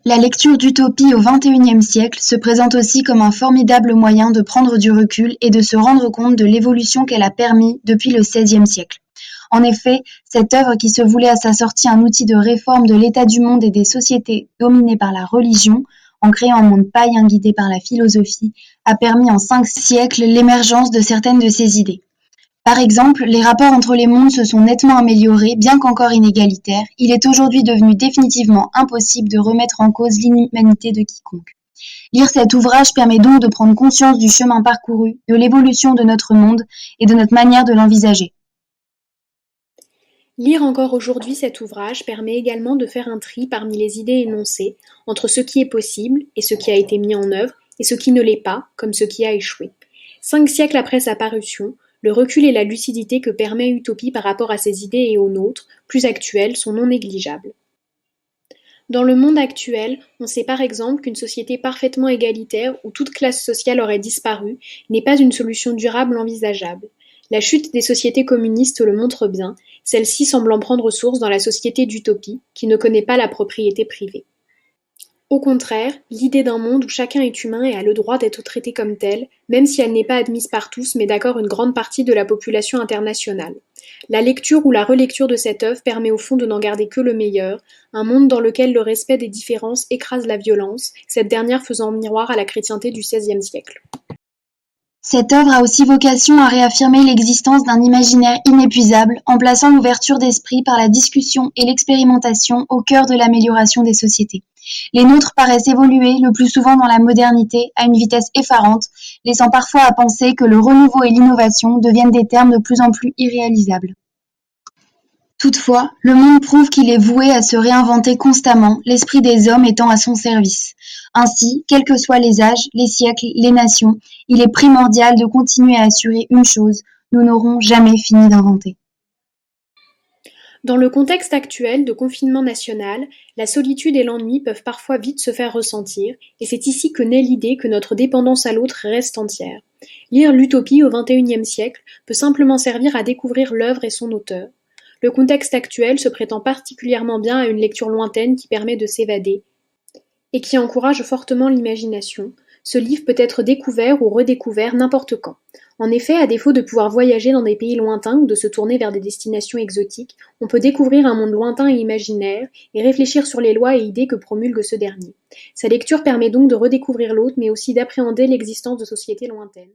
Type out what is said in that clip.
La lecture d'utopies au XXIe siècle se présente aussi comme un formidable moyen de prendre du recul et de se rendre compte de l'évolution qu'elle a permis depuis le XVIe siècle. En effet, cette œuvre qui se voulait à sa sortie un outil de réforme de l'état du monde et des sociétés dominées par la religion, en créant un monde païen guidé par la philosophie, a permis en 5 siècles l'émergence de certaines de ces idées. Par exemple, les rapports entre les mondes se sont nettement améliorés, bien qu'encore inégalitaires. Il est aujourd'hui devenu définitivement impossible de remettre en cause l'inhumanité de quiconque. Lire cet ouvrage permet donc de prendre conscience du chemin parcouru, de l'évolution de notre monde et de notre manière de l'envisager. Lire encore aujourd'hui cet ouvrage permet également de faire un tri parmi les idées énoncées, entre ce qui est possible et ce qui a été mis en œuvre, et ce qui ne l'est pas, comme ce qui a échoué. 5 siècles après sa parution, le recul et la lucidité que permet Utopie par rapport à ses idées et aux nôtres, plus actuelles, sont non négligeables. Dans le monde actuel, on sait par exemple qu'une société parfaitement égalitaire où toute classe sociale aurait disparu n'est pas une solution durable envisageable. La chute des sociétés communistes le montre bien, celle-ci semblant prendre source dans la société d'utopie, qui ne connaît pas la propriété privée. Au contraire, l'idée d'un monde où chacun est humain et a le droit d'être traité comme tel, même si elle n'est pas admise par tous, met d'accord une grande partie de la population internationale. La lecture ou la relecture de cette œuvre permet au fond de n'en garder que le meilleur, un monde dans lequel le respect des différences écrase la violence, cette dernière faisant miroir à la chrétienté du XVIe siècle. Cette œuvre a aussi vocation à réaffirmer l'existence d'un imaginaire inépuisable, en plaçant l'ouverture d'esprit par la discussion et l'expérimentation au cœur de l'amélioration des sociétés. Les nôtres paraissent évoluer, le plus souvent dans la modernité, à une vitesse effarante, laissant parfois à penser que le renouveau et l'innovation deviennent des termes de plus en plus irréalisables. Toutefois, le monde prouve qu'il est voué à se réinventer constamment, l'esprit des hommes étant à son service. Ainsi, quels que soient les âges, les siècles, les nations, il est primordial de continuer à assurer une chose, nous n'aurons jamais fini d'inventer. Dans le contexte actuel de confinement national, la solitude et l'ennui peuvent parfois vite se faire ressentir, et c'est ici que naît l'idée que notre dépendance à l'autre reste entière. Lire l'utopie au XXIe siècle peut simplement servir à découvrir l'œuvre et son auteur. Le contexte actuel se prétend particulièrement bien à une lecture lointaine qui permet de s'évader, et qui encourage fortement l'imagination. Ce livre peut être découvert ou redécouvert n'importe quand. En effet, à défaut de pouvoir voyager dans des pays lointains ou de se tourner vers des destinations exotiques, on peut découvrir un monde lointain et imaginaire et réfléchir sur les lois et idées que promulgue ce dernier. Sa lecture permet donc de redécouvrir l'autre, mais aussi d'appréhender l'existence de sociétés lointaines.